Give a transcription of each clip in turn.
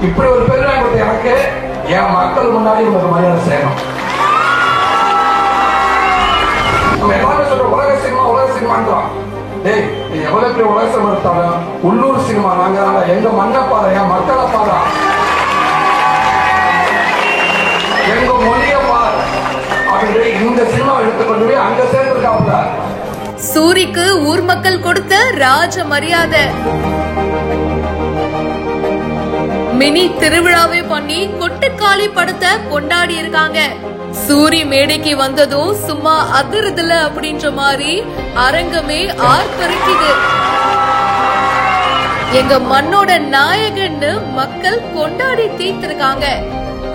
இப்படி ஒரு பேர் கொடுத்த எனக்கு என் மக்கள் முன்னாடி உங்களுக்கு மரியாதை செய்யணும். நம்ம எல்லாமே சொல்ற உலக சினிமான்றோம். டேய், எவ்வளவு பெரிய உலக சினிமா எடுத்தாலும் உள்ளூர் சினிமா நாங்க எங்க மண்ணை பாரு, என் மக்களை பாரு, எங்க மொழியை பாரு அப்படின்னு இந்த சினிமா எடுத்துக்கொண்டு போய் அங்க சேர்ந்திருக்காங்க. சூரிக்கு ஊர் மக்கள் கொடுத்த ராஜ மரியாதை. மினி திருவிழாவே பண்ணி கொட்டுக்காளி படத்தை கொண்டாடி இருக்காங்க. சூரி மேடைக்கு வந்ததும் சும்மா அதிர்தல அப்படின்ற மாதிரி அரங்கமே ஆர்ப்பரிக்குது. எங்க மண்ணோட நாயகன்னு மக்கள் கொண்டாடி தீர்த்திருக்காங்க.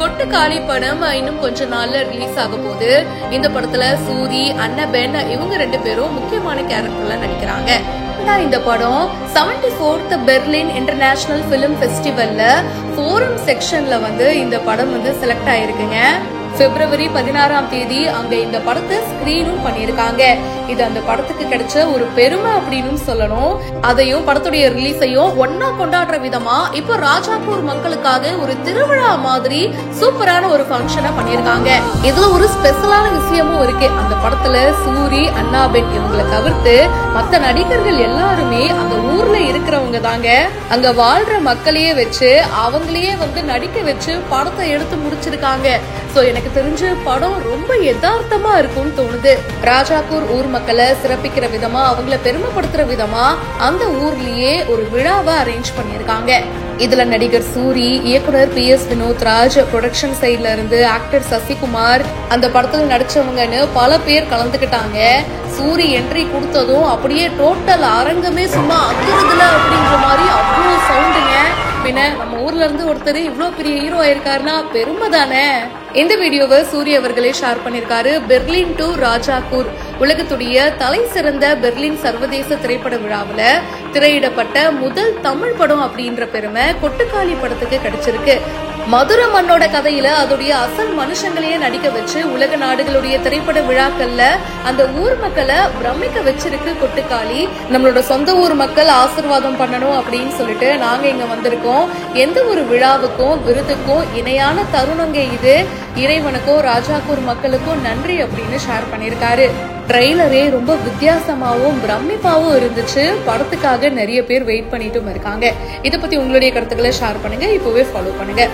கொட்டுக்காளி படம் இன்னும் கொஞ்ச நாள்ல ரிலீஸ் ஆக போகுது. இந்த படத்துல சூரி, அன்னபென் இவங்க 2 பேரும் முக்கியமான கேரக்டர்ல நடிக்கிறாங்க. இந்த படம் 74th பெர்லின் இன்டர்நேஷனல் பிலிம் ஃபெஸ்டிவல்ல ஃபோரம் செக்ஷன்ல இந்த படம் செலக்ட் ஆயிருக்குங்க. பிப்ரவரி 16ஆம் தேதி அங்க இந்த படத்தை ஸ்கிரீனும் பண்ணிருக்காங்க. இது அந்த படத்துக்கு கிடைச்ச ஒரு பெருமை அப்படின்னு சொல்லணும். அதையும் படத்துடைய ரிலீஸையும் ஒன்னா கொண்டாடுற விதமா இப்போ ராஜாப்பூர் மக்களுக்காக ஒரு திருவிழா மாதிரி சூப்பரான ஒரு ஃபங்க்ஷனை பண்ணிருக்காங்க. இதுல ஒரு ஸ்பெஷலான விஷயமும் இருக்கு. அந்த படத்துல சூரி, அன்னாபென் இவங்களை தவிர்த்து மத்த நடிகர்கள் எல்லாருமே அந்த ஊர்ல இருக்கிறவங்க தாங்க. அங்க வாழ்ற மக்களையே வச்சு அவங்களையே நடிக்க வச்சு படத்தை எடுத்து முடிச்சிருக்காங்க. சோ எனக்கு தெரிஞ்ச படம் ரொம்ப யதார்த்தமா இருக்கும்னு தோணுது. ராஜாப்பூர் ஊர் மக்களை சிறப்பிக்கிற விதமா, அவங்கள பெருமைப்படுத்துற விதமா அந்த ஊர்லயே ஒரு விழாவை அரேஞ்ச் பண்ணிருக்காங்க. இதுல நடிகர் சூரி, இயக்குனர் PS வினோத்ராஜ், ப்ரொடக்ஷன் சைட்ல இருந்து ஆக்டர் சசிகுமார், அந்த படத்துல நடிச்சவங்கன்னு பல பேர் கலந்துக்கிட்டாங்க. சூரி என்ட்ரி கொடுத்ததும் அப்படியே டோட்டல் அரங்கமே சும்மா அதிர்தல அப்படின்ற மாதிரி அவ்வளவு சவுண்டுங்க. பின்ன நம்ம ஊர்ல இருந்து ஒருத்தர் இவ்வளவு பெரிய ஹீரோ ஆயிருக்காருன்னா பெருமை தானே. இந்த வீடியோவை சூரிய அவர்களே ஷேர் பண்ணிருக்காரு. பெர்லின் டு ராஜாப்பூர் உலகத்துடைய தலை சிறந்த பெர்லின் சர்வதேச திரைப்பட விழாவுல திரையிடப்பட்ட முதல் தமிழ் படம் அப்படின்ற பெருமை கொட்டுக்காளி படத்துக்கு கிடைச்சிருக்கு. மதுரை மண்ணோட கதையில அதோடைய அசல் மனுஷங்களையே நடிக்க வச்சு உலக நாடுகளுடைய திரைப்பட விழாக்கள்ல அந்த ஊர் மக்களை பிரமிக்க வச்சிருக்கு கொட்டுக்காளி. நம்மளோட சொந்த ஊர் மக்கள் ஆசீர்வாதம் பண்ணணும் அப்படின்னு சொல்லிட்டு நாங்க இங்க வந்திருக்கோம். எந்த ஒரு விழாவுக்கும் விருதுக்கும் இணையான தருணங்க இது. இறைவனுக்கும் ராஜாப்பூர் மக்களுக்கும் நன்றி அப்படின்னு ஷேர் பண்ணிருக்காரு. ட்ரெய்லரே ரொம்ப வித்தியாசமாவும் பிரமிப்பாவும் இருந்துச்சு. படத்துக்காக நிறைய பேர் வெயிட் பண்ணிட்டும் இருக்காங்க. இதை பத்தி உங்களுடைய கருத்துக்களை ஷேர் பண்ணுங்க. இப்பவே ஃபாலோ பண்ணுங்க.